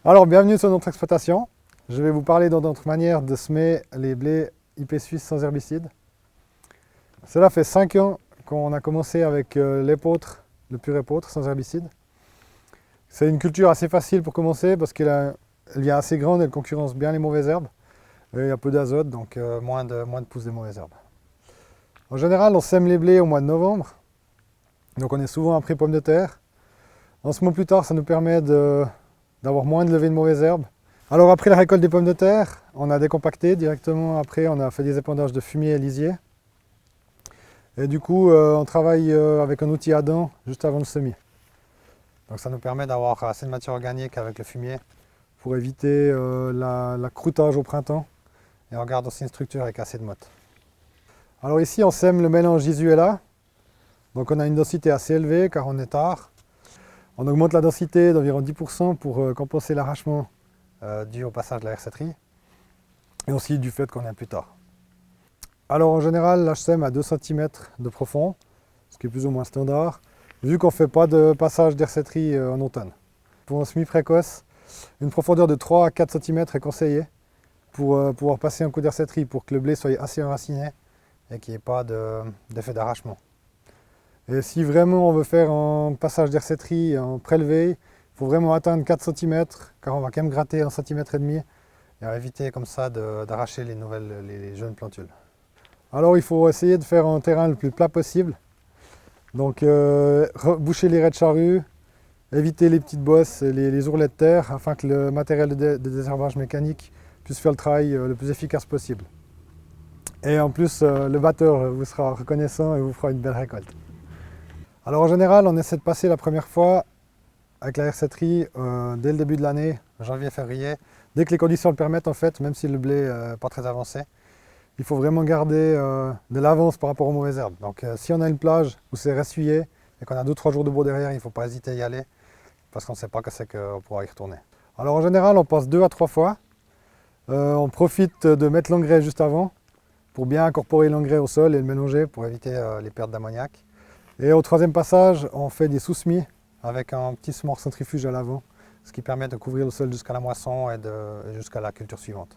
Alors, bienvenue sur notre exploitation. Je vais vous parler de notre manière de semer les blés IP Suisse sans herbicide. Cela fait 5 ans qu'on a commencé avec l'épeautre, le pur épeautre sans herbicide. C'est une culture assez facile pour commencer parce qu'elle est assez grande, elle concurrence bien les mauvaises herbes. Et il y a peu d'azote, donc moins de pousses des mauvaises herbes. En général, on sème les blés au mois de novembre. Donc on est souvent après pommes de terre. En ce moment plus tard, ça nous permet d'avoir moins de levée de mauvaises herbes. Alors après la récolte des pommes de terre, on a décompacté directement. Après, on a fait des épandages de fumier et lisier. Et du coup, on travaille avec un outil à dents juste avant le semis. Donc ça nous permet d'avoir assez de matière organique avec le fumier pour éviter la croûtage au printemps. Et on garde aussi une structure avec assez de motte. Alors ici, on sème le mélange Isuela. Donc on a une densité assez élevée car on est tard. On augmente la densité d'environ 10% pour compenser l'arrachement dû au passage de la hersetterie et aussi du fait qu'on est plus tard. Alors en général, là je sème à 2 cm de profond, ce qui est plus ou moins standard, vu qu'on ne fait pas de passage d'hersetterie en automne. Pour un semis précoce, une profondeur de 3 à 4 cm est conseillée pour pouvoir passer un coup d'hersetterie pour que le blé soit assez enraciné et qu'il n'y ait pas d'effet d'arrachement. Et si vraiment on veut faire un passage d'hersetterie en prélevé, il faut vraiment atteindre 4 cm, car on va quand même gratter 1,5 cm et on va éviter comme ça d'arracher les jeunes plantules. Alors il faut essayer de faire un terrain le plus plat possible. Donc boucher les raies de charrue, éviter les petites bosses et les ourlets de terre afin que le matériel de désherbage mécanique puisse faire le travail le plus efficace possible. Et en plus, le batteur vous sera reconnaissant et vous fera une belle récolte. Alors en général, on essaie de passer la première fois avec la hersetterie dès le début de l'année, janvier-février, dès que les conditions le permettent en fait, même si le blé n'est pas très avancé. Il faut vraiment garder de l'avance par rapport aux mauvaises herbes. Donc si on a une plage où c'est ressuyé et qu'on a 2-3 jours de beau derrière, il ne faut pas hésiter à y aller parce qu'on ne sait pas quand c'est qu'on pourra y retourner. Alors en général, on passe 2 à 3 fois. On profite de mettre l'engrais juste avant pour bien incorporer l'engrais au sol et le mélanger pour éviter les pertes d'ammoniac. Et au troisième passage, on fait des sous-semis avec un petit semoir centrifuge à l'avant, ce qui permet de couvrir le sol jusqu'à la moisson et jusqu'à la culture suivante.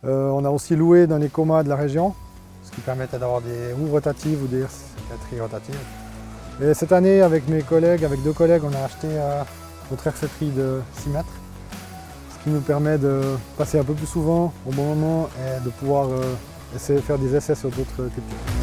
On a aussi loué dans les comas de la région, ce qui permettait d'avoir des roues rotatives ou des hersetteries rotatives. Et cette année, avec mes collègues, avec 2 collègues, on a acheté notre hersetterie de 6 mètres, ce qui nous permet de passer un peu plus souvent au bon moment et de pouvoir essayer de faire des essais sur d'autres cultures.